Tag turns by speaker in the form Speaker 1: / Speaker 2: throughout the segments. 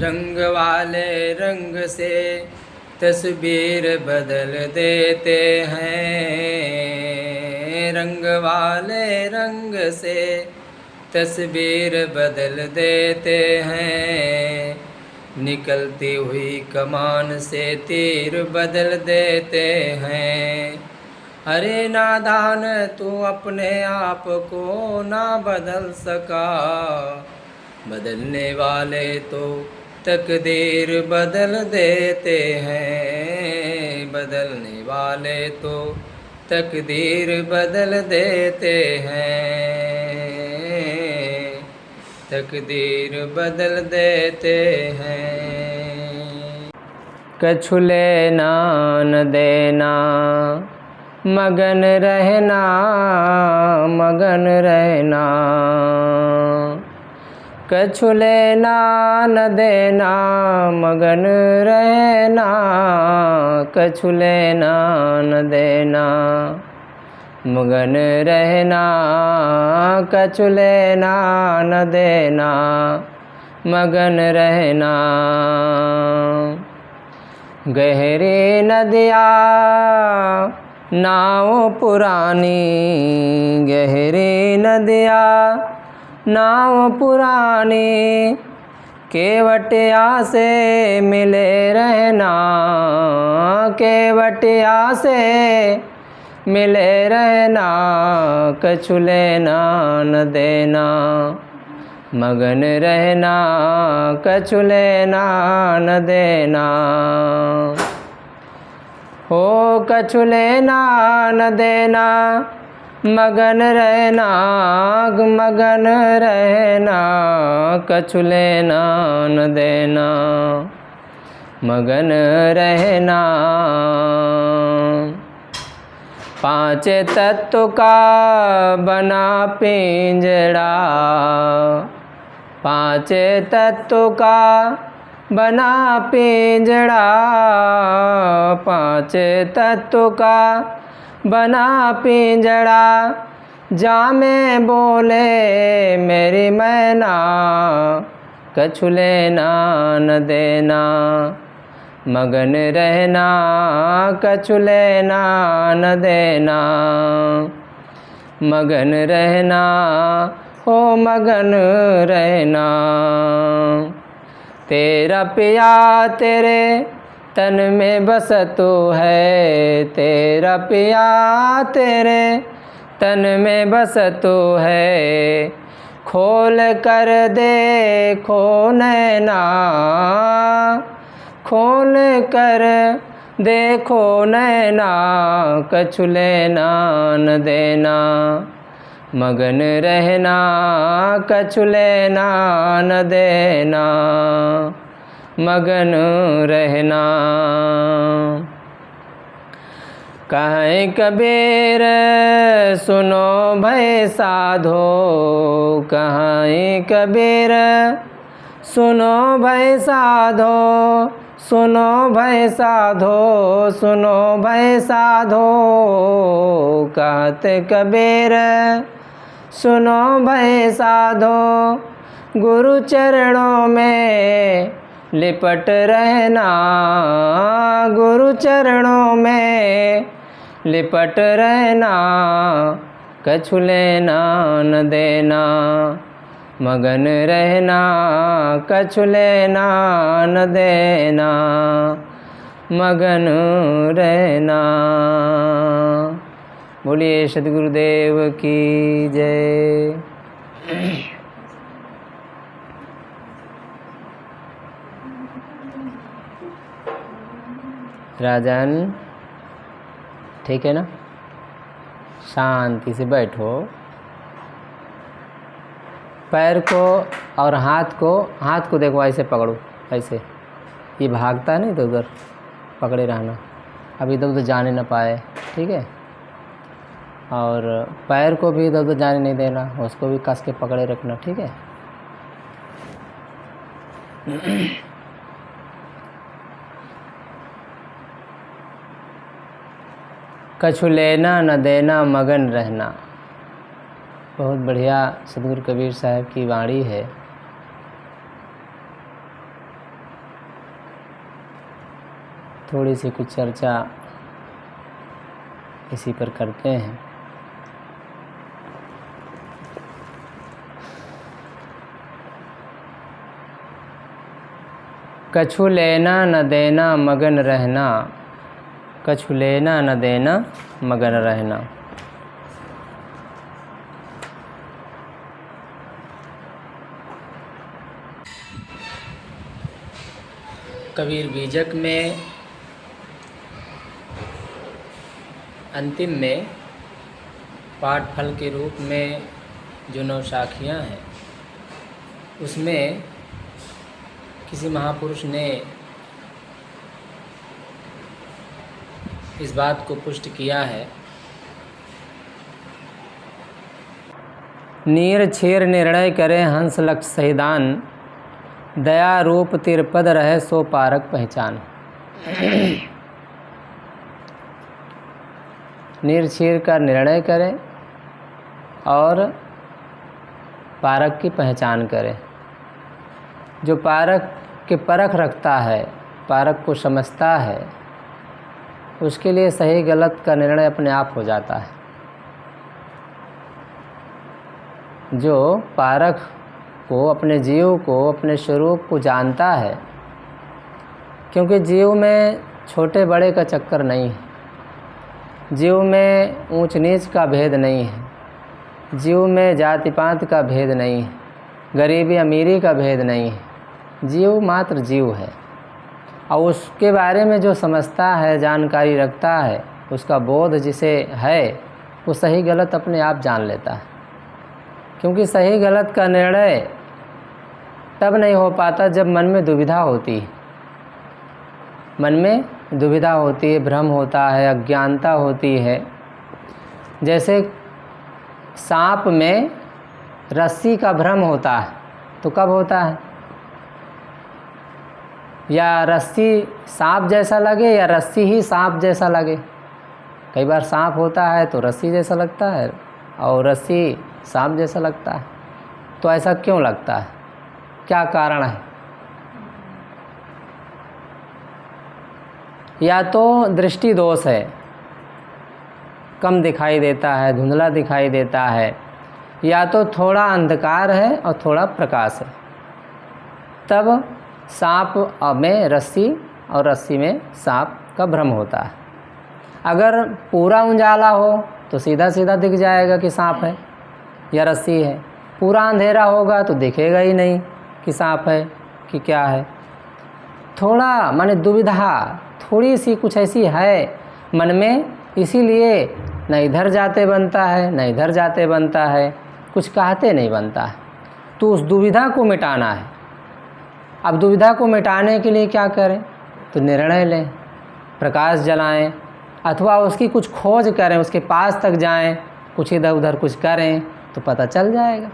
Speaker 1: रंग वाले रंग से तस्वीर बदल देते हैं। रंग वाले रंग से तस्वीर बदल देते हैं। निकलती हुई कमान से तीर बदल देते हैं। अरे नादान तू अपने आप को ना बदल सका, बदलने वाले तो तकदीर बदल देते हैं। बदलने वाले तो तकदीर बदल देते हैं। तकदीर बदल देते हैं। कछु लेना न देना, मगन रहना मगन रहना। कछु लेना न देना, मगन रहना। कछु लेना न देना, मगन रहना। कछु लेना न देना, मगन रहना। गहरी नदिया नाव पुरानी, गहरी नदिया नाव पुरानी। केवटिया से मिले रहना, केवटिया से मिले रहना। कछु लेना न देना, मगन रहना। कछु लेना न देना, हो कछु लेना न देना, मगन रहना मगन रहना। कछु लेना न देना, मगन रहना। पांच तत्व का बना पिंजड़ा, पांच तत्व का बना पिंजड़ा। पांच तत्व का बना पिंजड़ा। जामे बोले मेरी मैना, कछु लेना न देना, मगन रहना। कछु लेना न देना, मगन रहना। हो मगन रहना। तेरा पिया तेरे तन में बसतो है, तेरा पिया तेरे तन में बसतो है। खोल कर देखो नैना, खोल कर देखो नैना। कछु लेना न देना, मगन रहना। कछु लेना न देना, मगन रहना। कहे कबीर सुनो भय साधो, कहे कबीर सुनो भय साधो। सुनो भय साधो, सुनो भय साधो। कहते कबीर सुनो भय साधो। गुरु चरणों में लिपट रहना, गुरु चरणों में लिपट रहना। कछु लेना न देना, मगन रहना। कछु लेना न देना, मगन रहना। बोलिए सद्गुरुदेव की जय। राजन ठीक है ना, शांति से बैठो। पैर को और हाथ को देखो ऐसे पकड़ो, ऐसे। ये भागता है नहीं तो उधर पकड़े रहना, अब इधर उधर जाने ना पाए, ठीक है। और पैर को भी इधर उधर जाने नहीं देना, उसको भी कस के पकड़े रखना, ठीक है। कछु लेना न देना, मगन रहना। बहुत बढ़िया सदगुरु कबीर साहब की वाणी है। थोड़ी सी कुछ चर्चा इसी पर करते हैं। कछु लेना न देना मगन रहना, कछु लेना न देना मगन रहना। कबीर बीजक में अंतिम में पाठफल के रूप में जो 9 साखियाँ हैं, उसमें किसी महापुरुष ने इस बात को पुष्ट किया है, नीर छेर निर्णय करे हंस लक्ष्य सहिदान, दया रूप तिरपद रहे सो पारक पहचान। नीर छीर का निर्णय करे और पारक की पहचान करे। जो पारक के परख रखता है, पारक को समझता है, उसके लिए सही गलत का निर्णय अपने आप हो जाता है। जो पारक को, अपने जीव को, अपने स्वरूप को जानता है, क्योंकि जीव में छोटे बड़े का चक्कर नहीं है, जीव में ऊंच नीच का भेद नहीं है, जीव में जाति पात का भेद नहीं है, गरीबी अमीरी का भेद नहीं है। जीव मात्र जीव है, और उसके बारे में जो समझता है, जानकारी रखता है, उसका बोध जिसे है, वो सही गलत अपने आप जान लेता है। क्योंकि सही गलत का निर्णय तब नहीं हो पाता जब मन में दुविधा होती है। मन में दुविधा होती है, भ्रम होता है, अज्ञानता होती है। जैसे सांप में रस्सी का भ्रम होता है, तो कब होता है? या रस्सी सांप जैसा लगे या रस्सी ही सांप जैसा लगे। कई बार सांप होता है तो रस्सी जैसा लगता है और रस्सी सांप जैसा लगता है। तो ऐसा क्यों लगता है? क्या कारण है? या तो दृष्टि दोष है, कम दिखाई देता है, धुंधला दिखाई देता है, या तो थोड़ा अंधकार है और थोड़ा प्रकाश है। तब सांप में रस्सी और रस्सी में सांप का भ्रम होता है। अगर पूरा उजाला हो तो सीधा सीधा दिख जाएगा कि सांप है या रस्सी है। पूरा अंधेरा होगा तो दिखेगा ही नहीं कि सांप है कि क्या है। थोड़ा माने दुविधा थोड़ी सी कुछ ऐसी है मन में, इसीलिए न इधर जाते बनता है न इधर जाते बनता है, कुछ कहते नहीं बनता है। तो उस दुविधा को मिटाना है। अब दुविधा को मिटाने के लिए क्या करें? तो निर्णय लें, प्रकाश जलाएं, अथवा उसकी कुछ खोज करें, उसके पास तक जाएं, कुछ इधर उधर कुछ करें तो पता चल जाएगा।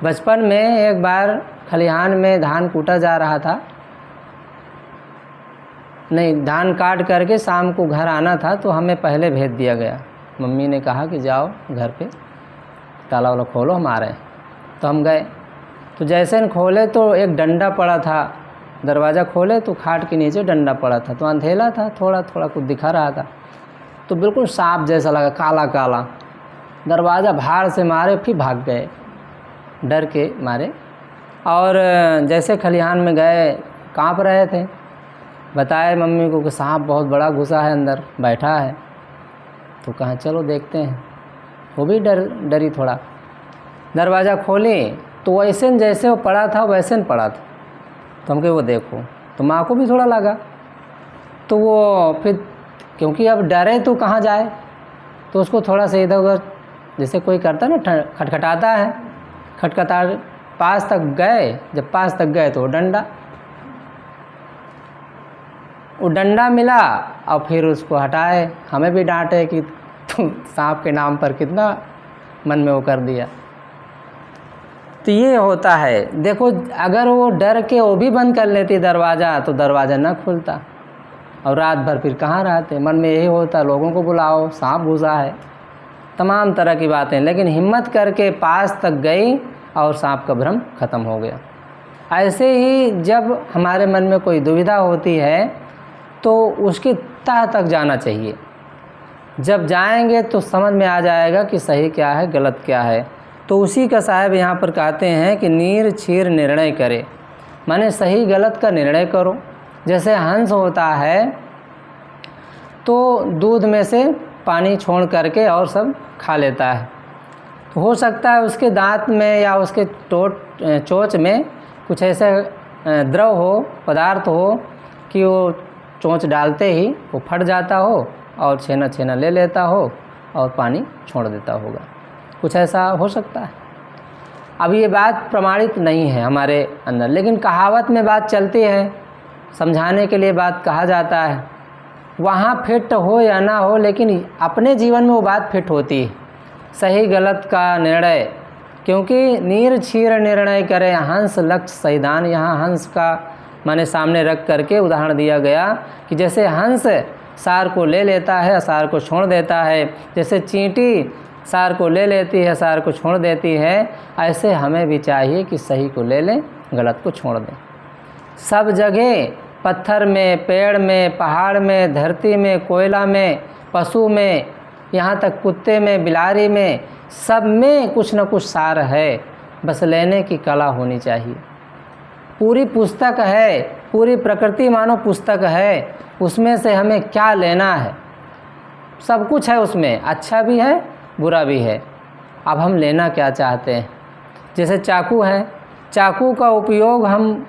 Speaker 1: बचपन में एक बार खलिहान में धान कूटा जा रहा था, नहीं धान काट करके शाम को घर आना था, तो हमें पहले भेज दिया गया। मम्मी ने कहा कि जाओ घर पे ताला वाला खोलो, हम आ रहे हैं। तो हम गए, तो जैसे न खोले तो एक डंडा पड़ा था। दरवाज़ा खोले तो खाट के नीचे डंडा पड़ा था, तो अंधेला था, थोड़ा थोड़ा कुछ दिखा रहा था, तो बिल्कुल सांप जैसा लगा, काला काला। दरवाज़ा भाड़ से मारे, फिर भाग गए डर के मारे। और जैसे खलिहान में गए, काँप रहे थे, बताए मम्मी को कि सांप बहुत बड़ा घुसा है, अंदर बैठा है। तो कहा चलो देखते हैं। वो भी डरी थोड़ा। दरवाज़ा खोले तो वैसे जैसे वो पड़ा था वैसे न पड़ा था। तो हम कहे वो देखो, तो माँ को भी थोड़ा लगा। तो वो फिर क्योंकि अब डरे तो कहाँ जाए, तो उसको थोड़ा सा इधर उधर जैसे कोई करता है ना, खटखटाता है, खटखटा पास तक गए। जब पास तक गए तो वो डंडा मिला और फिर उसको हटाए। हमें भी डांटे कि तुम सांप के नाम पर कितना मन में वो कर दिया। तो ये होता है। देखो अगर वो डर के वो भी बंद कर लेती दरवाज़ा तो दरवाज़ा ना खुलता, और रात भर फिर कहाँ रहते। मन में यही होता, लोगों को बुलाओ, सांप घुसा है, तमाम तरह की बातें। लेकिन हिम्मत करके पास तक गई और सांप का भ्रम खत्म हो गया। ऐसे ही जब हमारे मन में कोई दुविधा होती है तो उसकी तह तक जाना चाहिए। जब जाएंगे तो समझ में आ जाएगा कि सही क्या है गलत क्या है। तो उसी का साहब यहाँ पर कहते हैं कि नीर छीर निर्णय करे, माने सही गलत का निर्णय करो। जैसे हंस होता है तो दूध में से पानी छोड़ करके और सब खा लेता है, तो हो सकता है उसके दांत में या उसके चोंच में कुछ ऐसे द्रव हो, पदार्थ हो कि वो चोंच डालते ही वो फट जाता हो और छेना छेना ले लेता हो और पानी छोड़ देता होगा, कुछ ऐसा हो सकता है। अब ये बात प्रमाणित नहीं है हमारे अंदर, लेकिन कहावत में बात चलती है, समझाने के लिए बात कहा जाता है। वहाँ फिट हो या ना हो, लेकिन अपने जीवन में वो बात फिट होती है, सही गलत का निर्णय। क्योंकि नीर छीर निर्णय करे हंस लक्ष्य सैदान, यहाँ हंस का माने सामने रख करके उदाहरण दिया गया कि जैसे हंस सार को ले लेता है, सार को छोड़ देता है, जैसे चींटी सार को ले लेती है, सार को छोड़ देती है, ऐसे हमें भी चाहिए कि सही को ले लें, गलत को छोड़ दें। सब जगह, पत्थर में, पेड़ में, पहाड़ में, धरती में, कोयला में, पशु में, यहाँ तक कुत्ते में, बिलारी में, सब में कुछ न कुछ सार है, बस लेने की कला होनी चाहिए। पूरी पुस्तक है, पूरी प्रकृति मानो पुस्तक है, उसमें से हमें क्या लेना है, सब कुछ है उसमें, अच्छा भी है बुरा भी है। अब हम लेना क्या चाहते हैं। जैसे चाकू है, चाकू का उपयोग हम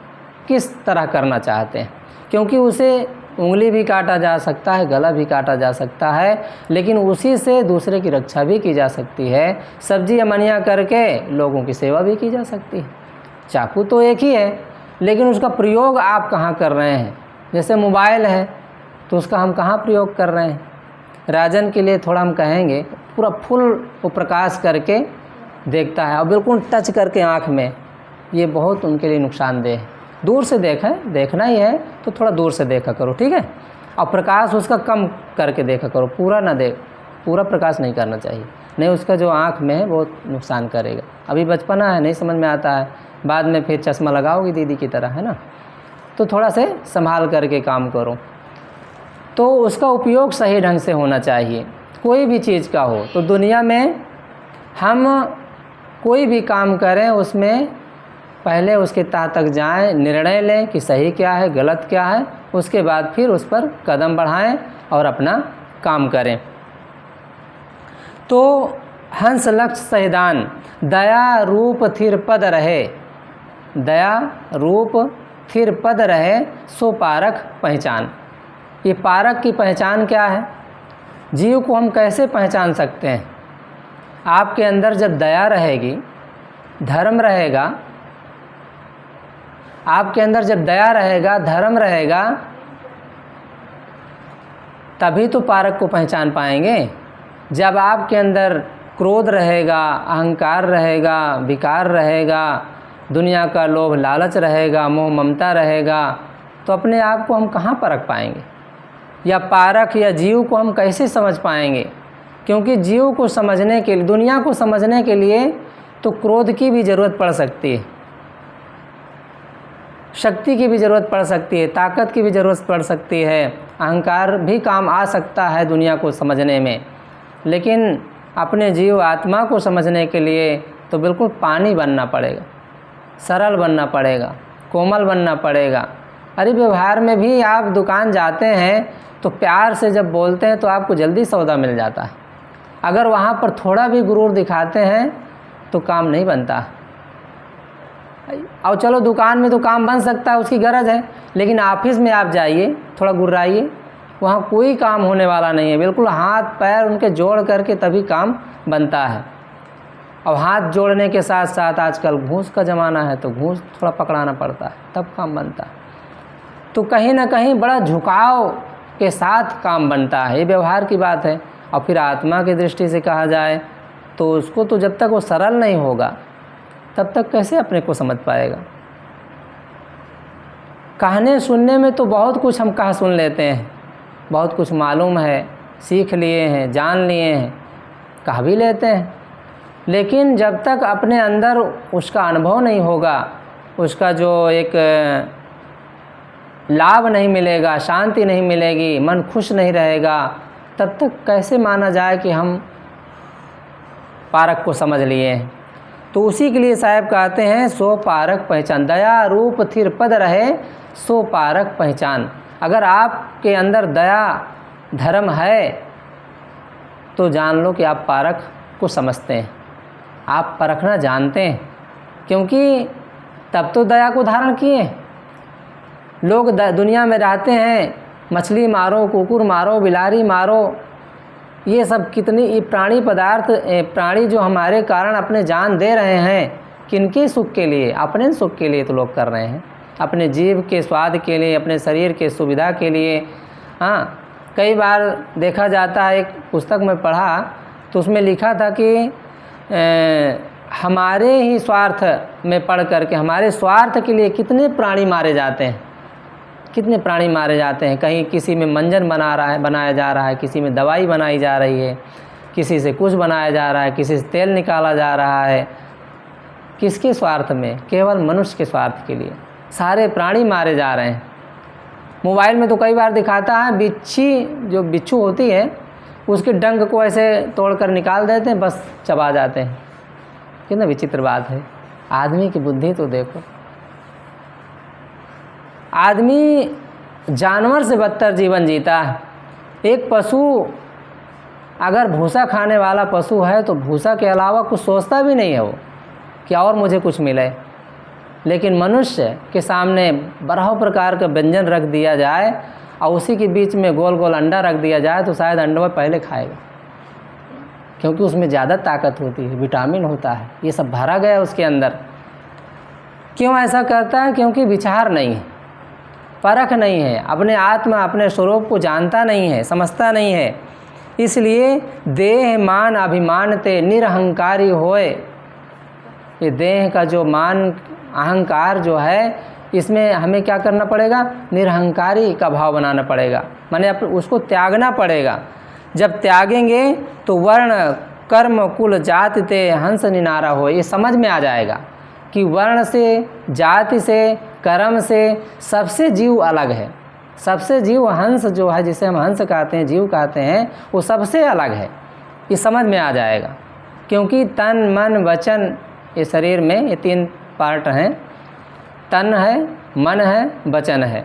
Speaker 1: किस तरह करना चाहते हैं, क्योंकि उसे उंगली भी काटा जा सकता है, गला भी काटा जा सकता है, लेकिन उसी से दूसरे की रक्षा भी की जा सकती है, सब्जी अमनिया करके लोगों की सेवा भी की जा सकती है। चाकू तो एक ही है, लेकिन उसका प्रयोग आप कहाँ कर रहे हैं। जैसे मोबाइल है तो उसका हम कहाँ प्रयोग कर रहे हैं। राजन के लिए थोड़ा हम कहेंगे, पूरा फुल वो प्रकाश करके देखता है और बिल्कुल टच करके आँख में, ये बहुत उनके लिए नुकसानदेह है। दूर से देखना ही है तो थोड़ा दूर से देखा करो, ठीक है। और प्रकाश उसका कम करके देखा करो, पूरा प्रकाश नहीं करना चाहिए, नहीं उसका जो आँख में है बहुत नुकसान करेगा। अभी बचपना है, नहीं समझ में आता है, बाद में फिर चश्मा लगाओगी दीदी की तरह, है ना। तो थोड़ा से संभाल करके काम करो। तो उसका उपयोग सही ढंग से होना चाहिए, कोई भी चीज़ का हो। तो दुनिया में हम कोई भी काम करें उसमें पहले उसके तह तक जाएं, निर्णय लें कि सही क्या है गलत क्या है, उसके बाद फिर उस पर कदम बढ़ाएं और अपना काम करें। तो हंस लक्ष्य सैदान, दया रूप थिर पद रहे, दया रूप थिर पद रहे, सो पारख पहचान। ये पारख की पहचान क्या है, जीव को हम कैसे पहचान सकते हैं। आपके अंदर जब दया रहेगी, धर्म रहेगा, आपके अंदर जब दया रहेगा, धर्म रहेगा, तभी तो पारख को पहचान पाएंगे। जब आपके अंदर क्रोध रहेगा, अहंकार रहेगा, विकार रहेगा, दुनिया का लोभ लालच रहेगा, मोह ममता रहेगा, तो अपने आप को हम कहाँ परख पाएंगे, या पारख या जीव को हम कैसे समझ पाएंगे। क्योंकि जीव को समझने के लिए, दुनिया को समझने के लिए तो क्रोध की भी ज़रूरत पड़ सकती है, शक्ति की भी ज़रूरत पड़ सकती है, ताकत की भी ज़रूरत पड़ सकती है, अहंकार भी काम आ सकता है दुनिया को समझने में। लेकिन अपने जीव आत्मा को समझने के लिए तो बिल्कुल पानी बनना पड़ेगा, सरल बनना पड़ेगा, कोमल बनना पड़ेगा। अरे व्यवहार में भी आप दुकान जाते हैं तो प्यार से जब बोलते हैं तो आपको जल्दी सौदा मिल जाता है। अगर वहाँ पर थोड़ा भी गुरूर दिखाते हैं तो काम नहीं बनता। और चलो दुकान में तो काम बन सकता है, उसकी गरज है, लेकिन ऑफिस में आप जाइए, थोड़ा गुर्राइए, वहाँ कोई काम होने वाला नहीं है। बिल्कुल हाथ पैर उनके जोड़ करके तभी काम बनता है। और हाथ जोड़ने के साथ साथ आजकल घूस का ज़माना है, तो घूस थोड़ा पकड़ाना पड़ता है, तब काम बनता है। तो कहीं ना कहीं बड़ा झुकाव के साथ काम बनता है, ये व्यवहार की बात है। और फिर आत्मा की दृष्टि से कहा जाए तो उसको तो जब तक वो सरल नहीं होगा तब तक कैसे अपने को समझ पाएगा। कहने सुनने में तो बहुत कुछ हम कह सुन लेते हैं, बहुत कुछ मालूम है, सीख लिए हैं, जान लिए हैं, कह भी लेते हैं, लेकिन जब तक अपने अंदर उसका अनुभव नहीं होगा, उसका जो एक लाभ नहीं मिलेगा, शांति नहीं मिलेगी, मन खुश नहीं रहेगा, तब तक कैसे माना जाए कि हम पारक को समझ लिए हैं। तो उसी के लिए साहब कहते हैं सो पारक पहचान, दया रूप थिर पद रहे सो पारक पहचान। अगर आपके अंदर दया धर्म है तो जान लो कि आप पारक को समझते हैं, आप परखना जानते हैं, क्योंकि तब तो दया को धारण किए। लोग दुनिया में रहते हैं, मछली मारो, कुकुर मारो, बिलारी मारो, ये सब कितनी ये प्राणी पदार्थ, प्राणी जो हमारे कारण अपने जान दे रहे हैं, किनके सुख के लिए? अपने सुख के लिए तो लोग कर रहे हैं, अपने जीव के स्वाद के लिए, अपने शरीर के सुविधा के लिए। हाँ, कई बार देखा जाता है, एक पुस्तक में पढ़ा तो उसमें लिखा था कि हमारे ही स्वार्थ में पढ़ करके हमारे स्वार्थ के लिए कितने प्राणी मारे जाते हैं, कितने प्राणी मारे जाते हैं। कहीं किसी में मंजन बनाया जा रहा है, किसी में दवाई बनाई जा रही है, किसी से कुछ बनाया जा रहा है, किसी से तेल निकाला जा रहा है। किसके स्वार्थ में? केवल मनुष्य के स्वार्थ के लिए सारे प्राणी मारे जा रहे हैं। मोबाइल में तो कई बार दिखाता है, बिच्छी जो बिच्छू होती है उसके डंक को ऐसे तोड़कर निकाल देते हैं, बस चबा जाते हैं। कितना विचित्र बात है। आदमी की बुद्धि तो देखो, आदमी जानवर से बदतर जीवन जीता है। एक पशु अगर भूसा खाने वाला पशु है तो भूसा के अलावा कुछ सोचता भी नहीं है वो कि और मुझे कुछ मिले। लेकिन मनुष्य के सामने 12 प्रकार का व्यंजन रख दिया जाए और उसी के बीच में गोल गोल अंडा रख दिया जाए तो शायद अंडा पहले खाएगा, क्योंकि उसमें ज़्यादा ताकत होती है, विटामिन होता है, ये सब भरा गया उसके अंदर। क्यों ऐसा करता है? क्योंकि विचार नहीं है, परख नहीं है, अपने आत्मा अपने स्वरूप को जानता नहीं है, समझता नहीं है। इसलिए देह मान अभिमान ते निरहंकारी होए। ये देह का जो मान अहंकार जो है, इसमें हमें क्या करना पड़ेगा? निरहंकारी का भाव बनाना पड़ेगा, माने उसको त्यागना पड़ेगा। जब त्यागेंगे तो वर्ण कर्म कुल जाति ते हंस निनारा हो। ये समझ में आ जाएगा कि वर्ण से, जाति से, कर्म से सबसे जीव अलग है। सबसे जीव हंस जो है, जिसे हम हंस कहते हैं, जीव कहते हैं, वो सबसे अलग है। ये समझ में आ जाएगा, क्योंकि तन मन वचन, ये शरीर में ये 3 पार्ट हैं। तन है, मन है, वचन है।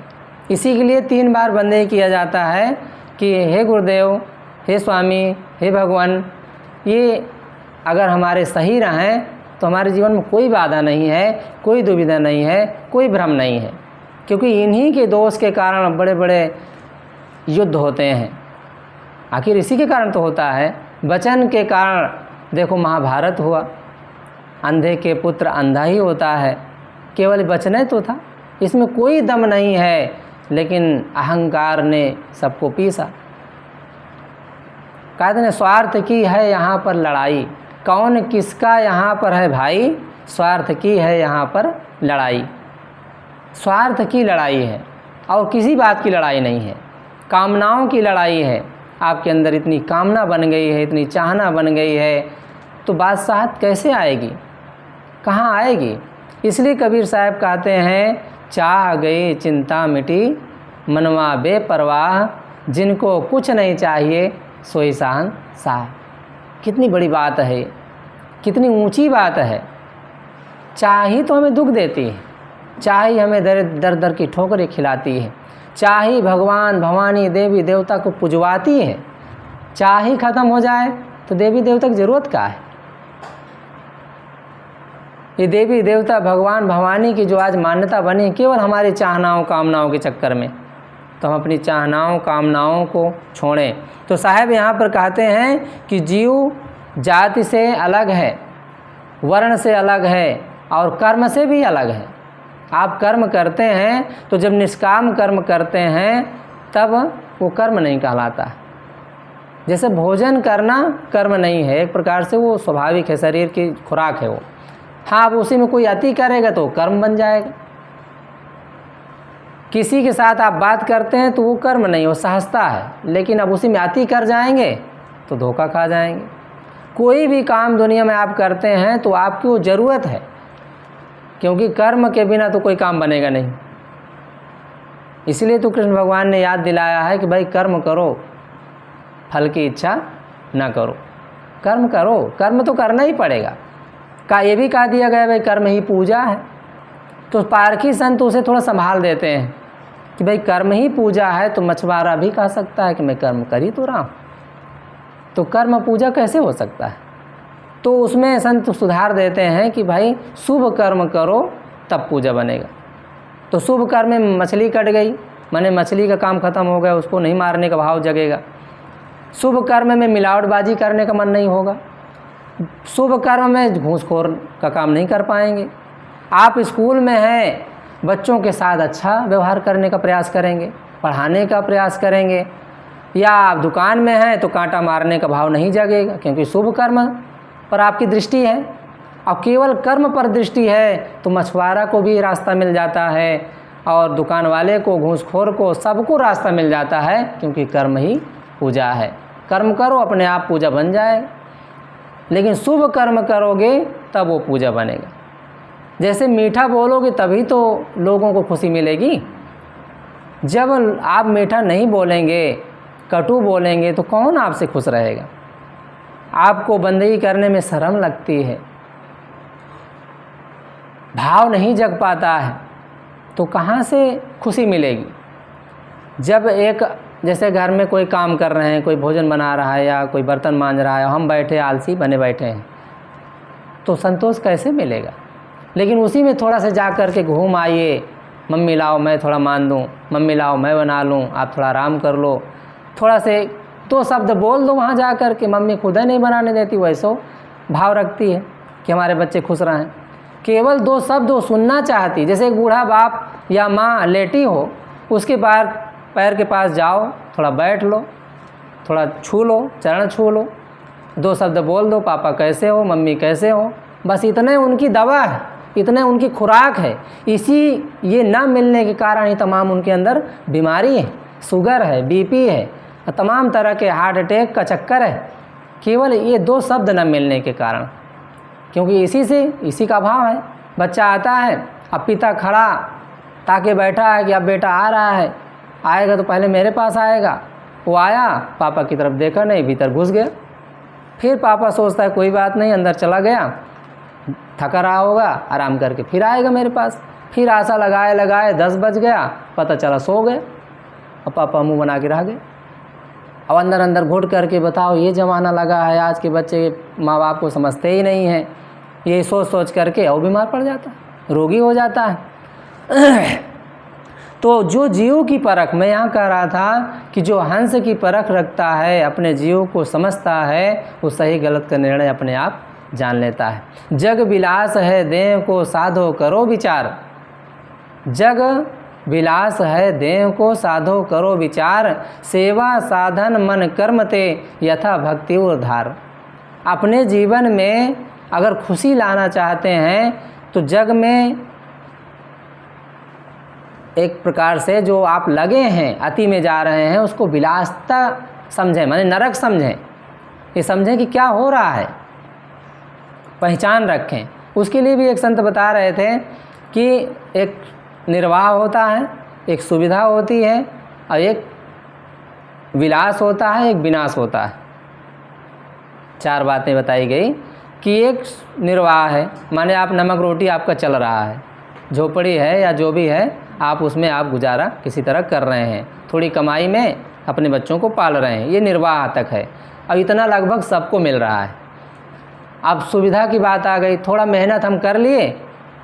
Speaker 1: इसी के लिए 3 बार बंदे किया जाता है कि हे गुरुदेव, हे स्वामी, हे भगवान। ये अगर हमारे सही रहें तो हमारे जीवन में कोई बाधा नहीं है, कोई दुविधा नहीं है, कोई भ्रम नहीं है, क्योंकि इन्हीं के दोष के कारण बड़े बड़े युद्ध होते हैं। आखिर इसी के कारण तो होता है। वचन के कारण देखो महाभारत हुआ, अंधे के पुत्र अंधा ही होता है, केवल वचन तो था, इसमें कोई दम नहीं है, लेकिन अहंकार ने सबको पीसा। कहते हैं स्वार्थ की है यहाँ पर लड़ाई, कौन किसका यहाँ पर है भाई, स्वार्थ की है यहाँ पर लड़ाई। स्वार्थ की लड़ाई है और किसी बात की लड़ाई नहीं है, कामनाओं की लड़ाई है। आपके अंदर इतनी कामना बन गई है, इतनी चाहना बन गई है, तो बादशाहत कैसे आएगी, कहाँ आएगी? इसलिए कबीर साहब कहते हैं चाह गई चिंता मिटी, मनवा बेपरवाह, जिनको कुछ नहीं चाहिए सोई शहंशाह। कितनी बड़ी बात है, कितनी ऊंची बात है। चाह तो हमें दुख देती है, चाह हमें दर दर की ठोकरें खिलाती है, चाह भगवान भवानी देवी देवता को पुजवाती है। चाह ख़त्म हो जाए तो देवी देवता की ज़रूरत क्या है? ये देवी देवता भगवान भवानी की जो आज मान्यता बनी केवल हमारी चाहनाओं कामनाओं के चक्कर में, तो हम अपनी चाहनाओं कामनाओं को छोड़ें। तो साहब यहाँ पर कहते हैं कि जीव जाति से अलग है, वर्ण से अलग है और कर्म से भी अलग है। आप कर्म करते हैं तो जब निष्काम कर्म करते हैं तब वो कर्म नहीं कहलाता। जैसे भोजन करना कर्म नहीं है, एक प्रकार से वो स्वाभाविक है, शरीर की खुराक है वो। हाँ, अब उसी में कोई अति करेगा तो कर्म बन जाएगा। किसी के साथ आप बात करते हैं तो वो कर्म नहीं, वो सहजता है, लेकिन अब उसी में अति कर जाएंगे तो धोखा खा जाएंगे। कोई भी काम दुनिया में आप करते हैं तो आपकी वो ज़रूरत है, क्योंकि कर्म के बिना तो कोई काम बनेगा नहीं। इसलिए तो कृष्ण भगवान ने याद दिलाया है कि भाई कर्म करो, फल की इच्छा ना करो। कर्म करो, कर्म तो करना ही पड़ेगा। ये भी कहा दिया गया भाई कर्म ही पूजा है। तो पारखी संत उसे थोड़ा संभाल देते हैं कि भाई कर्म ही पूजा है, तो मछुआरा भी कह सकता है कि मैं कर्म कर ही तो रहा हूँ, तो कर्म पूजा कैसे हो सकता है। तो उसमें संत सुधार देते हैं कि भाई शुभ कर्म करो तब पूजा बनेगा। तो शुभ कर्म में मछली कट गई, माने मछली का काम खत्म हो गया, उसको नहीं मारने का भाव जगेगा। शुभ कर्म में मिलावटबाजी करने का मन नहीं होगा। शुभ कर्म में घूसखोर का काम नहीं कर पाएंगे। आप स्कूल में हैं, बच्चों के साथ अच्छा व्यवहार करने का प्रयास करेंगे, पढ़ाने का प्रयास करेंगे। या आप दुकान में हैं तो कांटा मारने का भाव नहीं जगेगा, क्योंकि शुभ कर्म पर आपकी दृष्टि है। और केवल कर्म पर दृष्टि है तो मछुआरा को भी रास्ता मिल जाता है, और दुकान वाले को, घूसखोर को, सबको रास्ता मिल जाता है, क्योंकि कर्म ही पूजा है। कर्म करो, अपने आप पूजा बन जाए। लेकिन शुभ कर्म करोगे तब वो पूजा बनेगा। जैसे मीठा बोलोगे तभी तो लोगों को खुशी मिलेगी। जब आप मीठा नहीं बोलेंगे, कटु बोलेंगे, तो कौन आपसे खुश रहेगा। आपको बंदगी करने में शर्म लगती है, भाव नहीं जग पाता है, तो कहाँ से खुशी मिलेगी। जब एक जैसे घर में कोई काम कर रहे हैं, कोई भोजन बना रहा है या कोई बर्तन मांज रहा है, हम बैठे आलसी बने बैठे हैं, तो संतोष कैसे मिलेगा। लेकिन उसी में थोड़ा सा जा कर के घूम आइए, मम्मी लाओ मैं थोड़ा मान दूँ, मम्मी लाओ मैं बना लूँ, आप थोड़ा आराम कर लो, थोड़ा से 2 शब्द बोल दो वहाँ जा कर के। मम्मी खुद ही नहीं बनाने देती, वैसो भाव रखती है कि हमारे बच्चे खुश रहें। केवल 2 शब्द वो सुनना चाहती। जैसे एक बूढ़ा बाप या माँ लेटी हो, उसके पैर के पास जाओ, थोड़ा बैठ लो, थोड़ा छू लो, चरण छू लो, 2 शब्द बोल दो, पापा कैसे हो, मम्मी कैसे हो। बस इतने उनकी दवा है, इतने उनकी खुराक है। ये ना मिलने के कारण ही तमाम उनके अंदर बीमारी है, शुगर है, बीपी है, तमाम तरह के हार्ट अटैक का चक्कर है, केवल ये 2 शब्द न मिलने के कारण। क्योंकि इसी का भाव है। बच्चा आता है, अब पिता खड़ा ताकि बैठा है कि अब बेटा आ रहा है, आएगा तो पहले मेरे पास आएगा। वो आया, पापा की तरफ देखा नहीं, भीतर घुस गया। फिर पापा सोचता है कोई बात नहीं, अंदर चला गया, थका रहा होगा, आराम करके फिर आएगा मेरे पास। फिर आशा लगाए 10 बज गया, पता चला सो गए, और पापा मुंह बना के रह गए। अब अंदर घुट करके बताओ, ये ज़माना लगा है, आज के बच्चे माँ बाप को समझते ही नहीं हैं। ये सोच करके और बीमार पड़ जाता है, रोगी हो जाता है। तो जो जीव की परख, मैं यहाँ कह रहा था कि जो हंस की परख रखता है, अपने जीव को समझता है, वो सही गलत का निर्णय अपने आप जान लेता है। जग विलास है देह को साधो करो विचार, जग विलास है देह को साधो करो विचार, सेवा साधन मन कर्म ते यथा भक्ति उद्धार। अपने जीवन में अगर खुशी लाना चाहते हैं तो जग में एक प्रकार से जो आप लगे हैं, अति में जा रहे हैं, उसको विलासता समझें, माने नरक समझें। ये समझें कि क्या हो रहा है, पहचान रखें। उसके लिए भी एक संत बता रहे थे कि एक निर्वाह होता है, एक सुविधा होती है, और एक विलास होता है, एक विनाश होता है। 4 बातें बताई गई कि एक निर्वाह है, माने आप नमक रोटी आपका चल रहा है, झोपड़ी है या जो भी है, आप उसमें आप गुजारा किसी तरह कर रहे हैं, थोड़ी कमाई में अपने बच्चों को पाल रहे हैं, ये निर्वाह तक है। अब इतना लगभग सबको मिल रहा है। अब सुविधा की बात आ गई, थोड़ा मेहनत हम कर लिए,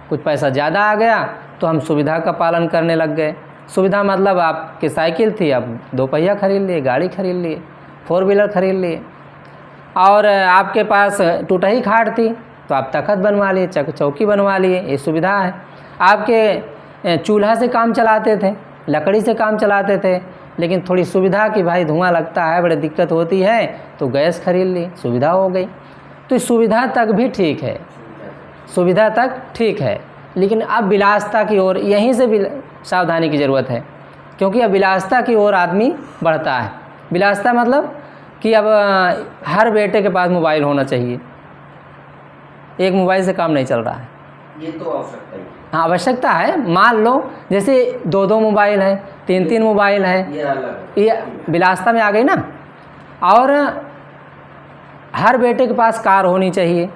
Speaker 1: कुछ पैसा ज़्यादा आ गया तो हम सुविधा का पालन करने लग गए। सुविधा मतलब आपकी साइकिल थी, अब 2 पहिया खरीद लिए, गाड़ी खरीद लिए, 4 व्हीलर खरीद लिए। और आपके पास टूटही खाट थी तो आप तख्त बनवा लिए, चौकी बनवा लिए, ये सुविधा है। आपके चूल्हा से काम चलाते थे, लकड़ी से काम चलाते थे, लेकिन थोड़ी सुविधा कि भाई धुआं लगता है, बड़ी दिक्कत होती है, तो गैस खरीद ली, सुविधा हो गई। तो सुविधा तक भी ठीक है, सुविधा तक ठीक है, लेकिन अब विलासता की ओर, यहीं से भी सावधानी की ज़रूरत है, क्योंकि अब विलासता की ओर आदमी बढ़ता है। विलासता मतलब कि अब हर बेटे के पास मोबाइल होना चाहिए, एक मोबाइल से काम नहीं चल रहा है।
Speaker 2: ये तो आवश्यकता है।
Speaker 1: हाँ आवश्यकता है। मान लो जैसे 2-2 मोबाइल है, 3-3 मोबाइल है, ये विलासिता में आ गई ना। और हर बेटे के पास कार होनी चाहिए।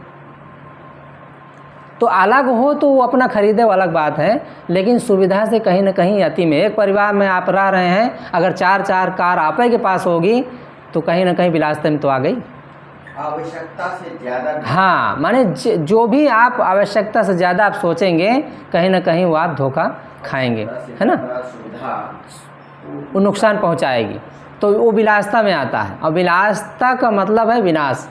Speaker 1: तो अलग हो तो वो अपना खरीदे वो अलग बात है, लेकिन सुविधा से कहीं ना कहीं अति में, एक परिवार में आप रह रहे हैं, अगर 4-4 कार आप ही के पास होगी तो कहीं ना कहीं विलासिता में तो आ गई।
Speaker 2: आवश्यकता से ज़्यादा,
Speaker 1: हाँ माने जो भी आप आवश्यकता से ज़्यादा आप सोचेंगे कहीं ना कहीं वो आप धोखा खाएंगे, है ना, वो नुकसान पहुंचाएगी। तो वो विलासिता में आता है। और विलासिता का मतलब है विनाश।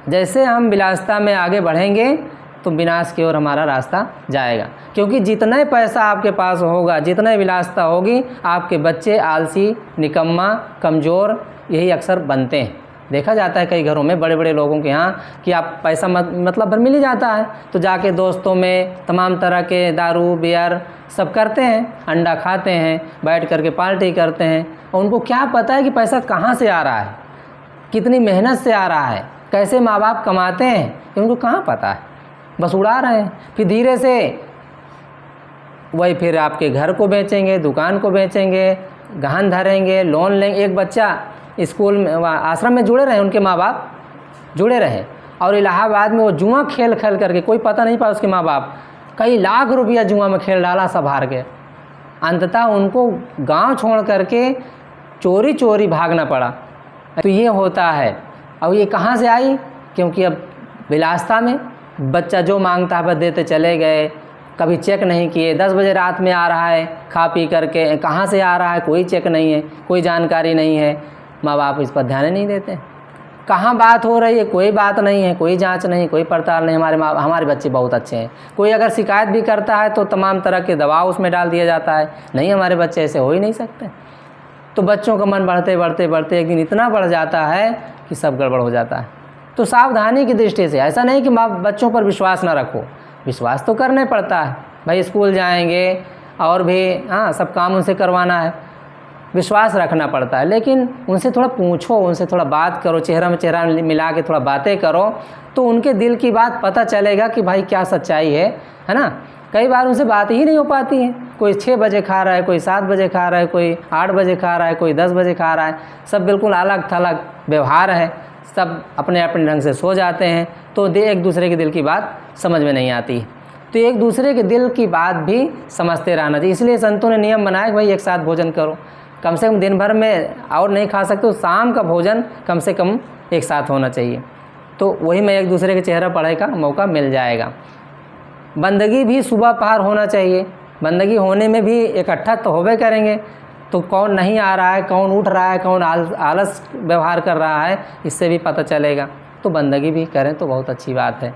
Speaker 1: जैसे हम विलासिता में आगे बढ़ेंगे तो विनाश की ओर हमारा रास्ता जाएगा, क्योंकि जितना पैसा आपके पास होगा, जितना विलासिता होगी, आपके बच्चे आलसी, निकम्मा, कमज़ोर यही अक्सर बनते हैं। देखा जाता है कई घरों में बड़े बड़े लोगों के यहाँ कि आप पैसा मतलब भर मिल ही जाता है तो जाके दोस्तों में तमाम तरह के दारू बियर सब करते हैं, अंडा खाते हैं, बैठ करके पार्टी करते हैं। और उनको क्या पता है कि पैसा कहाँ से आ रहा है, कितनी मेहनत से आ रहा है, कैसे माँ बाप कमाते हैं, ये उनको कहाँ पता है, बस उड़ा रहे हैं। फिर धीरे से वही फिर आपके घर को बेचेंगे, दुकान को बेचेंगे, गहन धरेंगे, लोन लेंगे। एक बच्चा स्कूल में आश्रम में जुड़े रहे, उनके माँ बाप जुड़े रहे, और इलाहाबाद में वो जुआ खेल करके कोई पता नहीं पाया, उसके माँ बाप कई लाख रुपया जुआ में खेल डाला, सब हार गए। अंततः उनको गांव छोड़ करके चोरी चोरी भागना पड़ा। तो ये होता है। अब ये कहाँ से आई, क्योंकि अब विलासिता में बच्चा जो मांगता है बस देते चले गए, कभी चेक नहीं किए। 10 बजे रात में आ रहा है खा पी करके, कहाँ से आ रहा है कोई चेक नहीं है, कोई जानकारी नहीं है, माँ बाप इस पर ध्यान नहीं देते। कहाँ बात हो रही है, कोई बात नहीं है, कोई जांच नहीं, कोई पड़ताल नहीं। हमारे बच्चे बहुत अच्छे हैं। कोई अगर शिकायत भी करता है तो तमाम तरह के दबाव उसमें डाल दिया जाता है, नहीं हमारे बच्चे ऐसे हो ही नहीं सकते। तो बच्चों का मन बढ़ते बढ़ते बढ़ते एक दिन इतना बढ़ जाता है कि सब गड़बड़ हो जाता है। तो सावधानी की दृष्टि से, ऐसा नहीं कि बच्चों पर विश्वास ना रखो, विश्वास तो करना पड़ता है भाई, स्कूल जाएंगे और भी हाँ सब काम उनसे करवाना है, विश्वास रखना पड़ता है। लेकिन उनसे थोड़ा पूछो, उनसे थोड़ा बात करो, चेहरा में चेहरा मिला के थोड़ा बातें करो, तो उनके दिल की बात पता चलेगा कि भाई क्या सच्चाई है ना। कई बार उनसे बात ही नहीं हो पाती है। कोई 6 बजे खा रहा है, कोई 7 बजे खा रहा है, कोई 8 बजे खा रहा है, कोई 10 बजे खा रहा है, सब बिल्कुल अलग थलग व्यवहार है, सब अपने अपने ढंग से सो जाते हैं। तो एक दूसरे के दिल की बात समझ में नहीं आती। तो एक दूसरे के दिल की बात भी समझते रहना चाहिए। इसलिए संतों ने नियम बनाया कि भाई एक साथ भोजन करो, कम से कम दिन भर में और नहीं खा सकते तो शाम का भोजन कम से कम एक साथ होना चाहिए। तो वही में एक दूसरे के चेहरा पढ़ने का मौका मिल जाएगा। बंदगी भी सुबह पहर होना चाहिए। बंदगी होने में भी इकट्ठा तो होबे करेंगे, तो कौन नहीं आ रहा है, कौन उठ रहा है, कौन आलस व्यवहार कर रहा है, इससे भी पता चलेगा। तो बंदगी भी करें तो बहुत अच्छी बात है।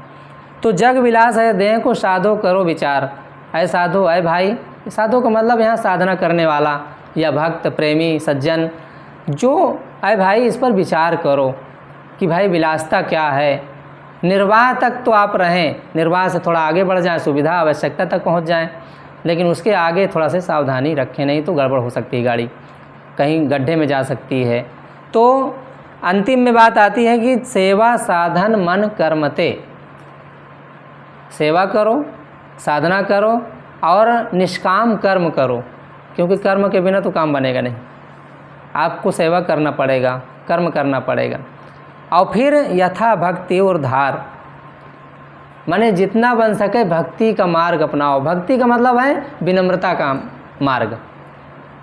Speaker 1: तो जग विलास है देह को साधो करो विचार। ऐ साधो ऐ भाई, साधो का मतलब यहाँ साधना करने वाला या भक्त प्रेमी सज्जन, जो ऐ भाई इस पर विचार करो कि भाई विलासिता क्या है। निर्वाह तक तो आप रहें, निर्वाह से थोड़ा आगे बढ़ जाएं, सुविधा आवश्यकता तक पहुंच जाएं, लेकिन उसके आगे थोड़ा सा सावधानी रखें, नहीं तो गड़बड़ हो सकती है, गाड़ी कहीं गड्ढे में जा सकती है। तो अंतिम में बात आती है कि सेवा साधन मन कर्मते, सेवा करो, साधना करो और निष्काम कर्म करो, क्योंकि कर्म के बिना तो काम बनेगा नहीं। आपको सेवा करना पड़ेगा, कर्म करना पड़ेगा। और फिर यथा भक्ति और धार, माने जितना बन सके भक्ति का मार्ग अपनाओ। भक्ति का मतलब है विनम्रता का मार्ग,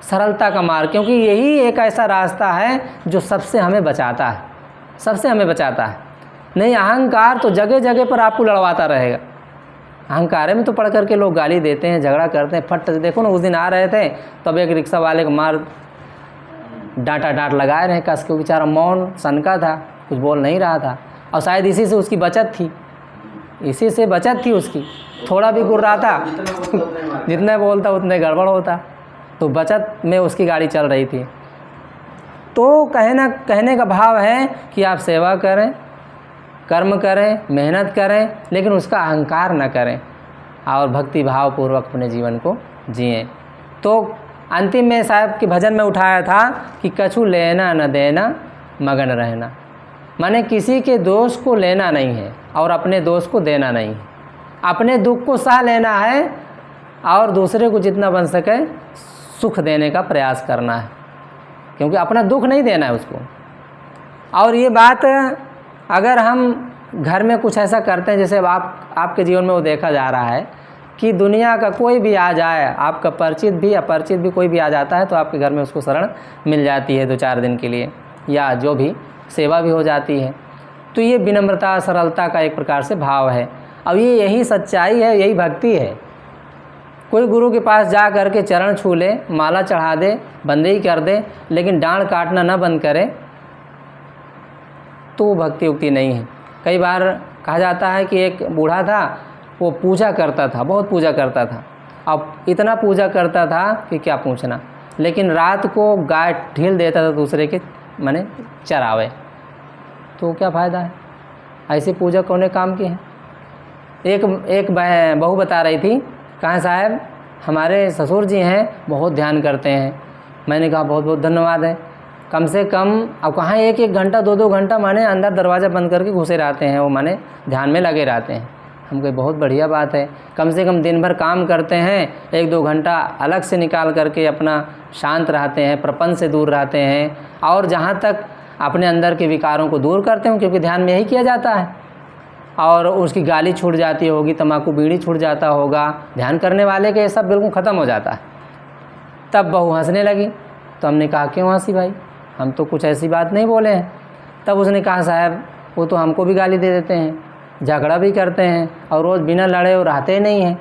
Speaker 1: सरलता का मार्ग, क्योंकि यही एक ऐसा रास्ता है जो सबसे हमें बचाता है, सबसे हमें बचाता है। नहीं अहंकार तो जगह जगह पर आपको लड़वाता रहेगा। अहंकार में तो पढ़ करके लोग गाली देते हैं, झगड़ा करते हैं, फट। देखो ना उस दिन आ रहे थे तब एक रिक्शा वाले को मार डांट लगाए रहे कस के, बेचारा मौन सनका था, कुछ बोल नहीं रहा था। और शायद इसी से उसकी बचत थी, इसी से बचत थी उसकी। थोड़ा भी गुर्रा था जितने बोलता उतने गड़बड़ होता, तो बचत में उसकी गाड़ी चल रही थी। तो कहने का भाव है कि आप सेवा करें, कर्म करें, मेहनत करें, लेकिन उसका अहंकार न करें और भक्ति भाव पूर्वक अपने जीवन को जिएं। तो अंतिम में साहब के भजन में उठाया था कि कछु लेना न देना मगन रहना, माने किसी के दोष को लेना नहीं है और अपने दोष को देना नहीं है। अपने दुख को सह लेना है और दूसरे को जितना बन सके सुख देने का प्रयास करना है, क्योंकि अपना दुख नहीं देना है उसको। और ये बात अगर हम घर में कुछ ऐसा करते हैं, जैसे अब आपके जीवन में वो देखा जा रहा है कि दुनिया का कोई भी आ जाए, आपका परिचित भी अपरिचित भी कोई भी आ जाता है तो आपके घर में उसको शरण मिल जाती है 2-4 दिन के लिए, या जो भी सेवा भी हो जाती है। तो ये विनम्रता सरलता का एक प्रकार से भाव है। अब ये यही सच्चाई है, यही भक्ति है। कोई गुरु के पास जा कर के चरण छू ले, माला चढ़ा दे, बंदगी कर दे, लेकिन डांड काटना न बंद करे तो वो भक्ति उक्ति नहीं है। कई बार कहा जाता है कि एक बूढ़ा था, वो पूजा करता था, बहुत पूजा करता था। अब इतना पूजा करता था कि क्या पूछना, लेकिन रात को गाय ढील देता था दूसरे के माने चरावे, तो क्या फ़ायदा है? ऐसी पूजा कौन काम की है? एक बहू बता रही थी, कहाँ साहब हमारे ससुर जी हैं, बहुत ध्यान करते हैं। मैंने कहा बहुत बहुत धन्यवाद है। कम से कम अब कहाँ 1-1 घंटा 2-2 घंटा माने अंदर दरवाज़ा बंद करके घुसे रहते हैं, वो माने ध्यान में लगे रहते हैं। हम कहे बहुत बढ़िया बात है, कम से कम दिन भर काम करते हैं, 1-2 घंटा अलग से निकाल करके अपना शांत रहते हैं, प्रपंच से दूर रहते हैं, और जहाँ तक अपने अंदर के विकारों को दूर करते हैं, क्योंकि ध्यान में यही किया जाता है। और उसकी गाली छूट जाती होगी, तम्बाकू बीड़ी छूट जाता होगा, ध्यान करने वाले के ये सब बिल्कुल ख़त्म हो जाता है। तब बहू हंसने लगी, तो हमने कहा क्यों हंसी भाई, हम तो कुछ ऐसी बात नहीं बोले हैं। तब उसने कहा साहब वो तो हमको भी गाली दे देते हैं, झगड़ा भी करते हैं, और रोज़ बिना लड़े वो रहते नहीं हैं।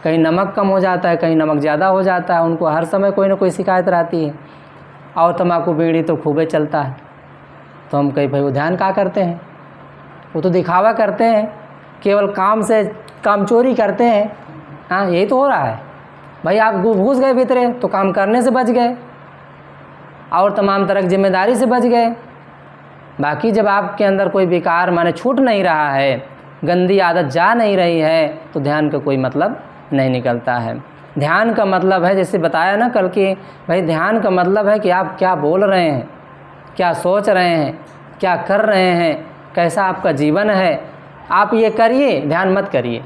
Speaker 1: कहीं नमक कम हो जाता है, कहीं नमक ज़्यादा हो जाता है, उनको हर समय कोई ना कोई शिकायत रहती है, और तम्बाकू बीड़ी तो खूबे चलता है। तो हम कहीं भाई वो ध्यान क्या करते हैं, वो तो दिखावा करते हैं, केवल काम से काम चोरी करते हैं। हाँ यही तो हो रहा है भाई, आप घुस गए भीतरे तो काम करने से बच गए और तमाम तरह की जिम्मेदारी से बच गए। बाकी जब आपके अंदर कोई विकार माने छूट नहीं रहा है, गंदी आदत जा नहीं रही है, तो ध्यान का कोई मतलब नहीं निकलता है। ध्यान का मतलब है, जैसे बताया ना कल कि भाई ध्यान का मतलब है कि आप क्या बोल रहे हैं, क्या सोच रहे हैं, क्या कर रहे हैं, कैसा आपका जीवन है। आप ये करिए, ध्यान मत करिए,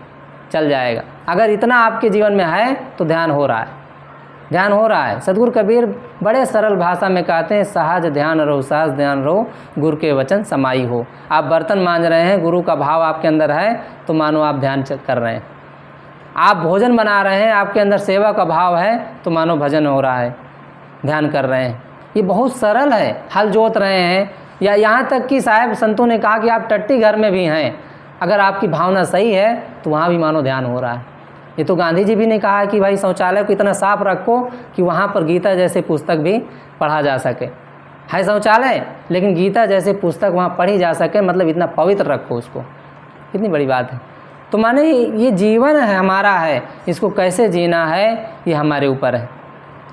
Speaker 1: चल जाएगा। अगर इतना आपके जीवन में है तो ध्यान हो रहा है, ध्यान हो रहा है। सतगुरु कबीर बड़े सरल भाषा में कहते हैं, सहज ध्यान रहो, सहज ध्यान रहो, गुरु के वचन समाई हो। आप बर्तन मांज रहे हैं, गुरु का भाव आपके अंदर है तो मानो आप ध्यान कर रहे हैं। आप भोजन बना रहे हैं, आपके अंदर सेवा का भाव है तो मानो भजन हो रहा है, ध्यान कर रहे हैं। ये बहुत सरल है। हल जोत रहे हैं, या यहाँ तक कि साहब संतों ने कहा कि आप टट्टी घर में भी हैं, अगर आपकी भावना सही है तो वहाँ भी मानो ध्यान हो रहा है। ये तो गांधी जी भी ने कहा कि भाई शौचालय को इतना साफ रखो कि वहाँ पर गीता जैसे पुस्तक भी पढ़ा जा सके। है शौचालय लेकिन गीता जैसे पुस्तक वहाँ पढ़ी जा सके, मतलब इतना पवित्र रखो उसको, कितनी बड़ी बात है। तो माने ये जीवन है हमारा है, इसको कैसे जीना है ये हमारे ऊपर है।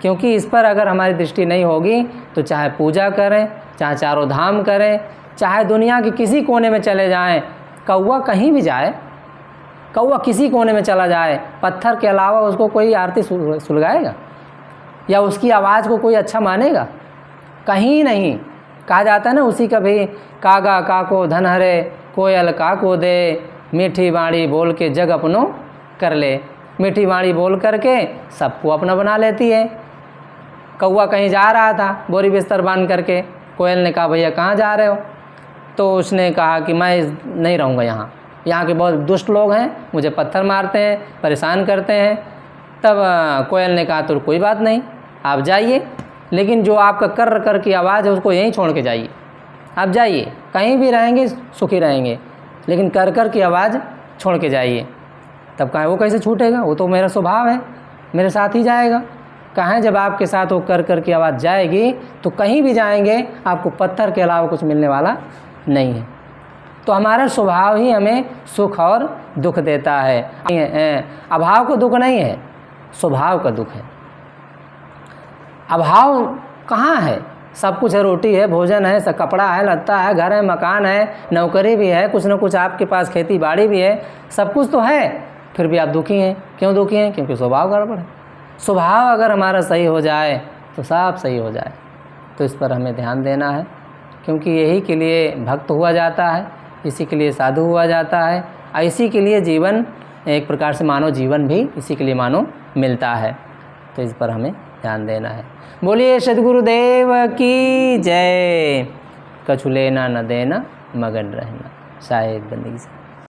Speaker 1: क्योंकि इस पर अगर हमारी दृष्टि नहीं होगी तो चाहे पूजा करें, चाहे चारों धाम करें, चाहे दुनिया के किसी कोने में चले जाएं, कौवा कहीं भी जाए, कौवा किसी कोने में चला जाए, पत्थर के अलावा उसको कोई आरती सुलगाएगा या उसकी आवाज़ को कोई अच्छा मानेगा? कहीं नहीं। कहा जाता है ना उसी का भी, कागा काको धन हरे, कोयल काको दे, मीठी बाणी बोल के जग अपनो कर ले। मीठी बाणी बोल करके सबको अपना बना लेती है। कौवा कहीं जा रहा था बोरी बिस्तर बांध करके, कोयल ने कहा भैया कहाँ जा रहे हो? तो उसने कहा कि मैं नहीं रहूँगा यहाँ, यहाँ के बहुत दुष्ट लोग हैं, मुझे पत्थर मारते हैं, परेशान करते हैं। तब कोयल ने कहा तो कोई बात नहीं, आप जाइए, लेकिन जो आपका कर कर की आवाज़ है उसको यहीं छोड़ के जाइए। आप जाइए, कहीं भी रहेंगे सुखी रहेंगे, लेकिन कर कर की आवाज़ छोड़ के जाइए। तब कहा वो कैसे छूटेगा, वो तो मेरा स्वभाव है, मेरे साथ ही जाएगा। कहाँ जब आपके साथ वो कर कर की आवाज़ जाएगी तो कहीं भी जाएंगे आपको पत्थर के अलावा कुछ मिलने वाला नहीं है। तो हमारा स्वभाव ही हमें सुख और दुख देता है। अभाव को दुख नहीं है, स्वभाव का दुख है। अभाव कहाँ है? सब कुछ है, रोटी है, भोजन है, सब कपड़ा है, लत्ता है, घर है, मकान है, नौकरी भी है, कुछ न कुछ आपके पास खेती बाड़ी भी है, सब कुछ तो है, फिर भी आप दुखी हैं। क्यों दुखी हैं? क्योंकि स्वभाव गड़बड़ है। स्वभाव अगर हमारा सही हो जाए तो सब सही हो जाए। तो इस पर हमें ध्यान देना है, क्योंकि यही के लिए भक्त हुआ जाता है, इसी के लिए साधु हुआ जाता है, इसी के लिए जीवन एक प्रकार से मानव जीवन भी इसी के लिए मानो मिलता है। तो इस पर हमें ध्यान देना है। बोलिए सद्गुरुदेव की जय। कछु लेना न देना, मगन रहना। शायद बंदगी से।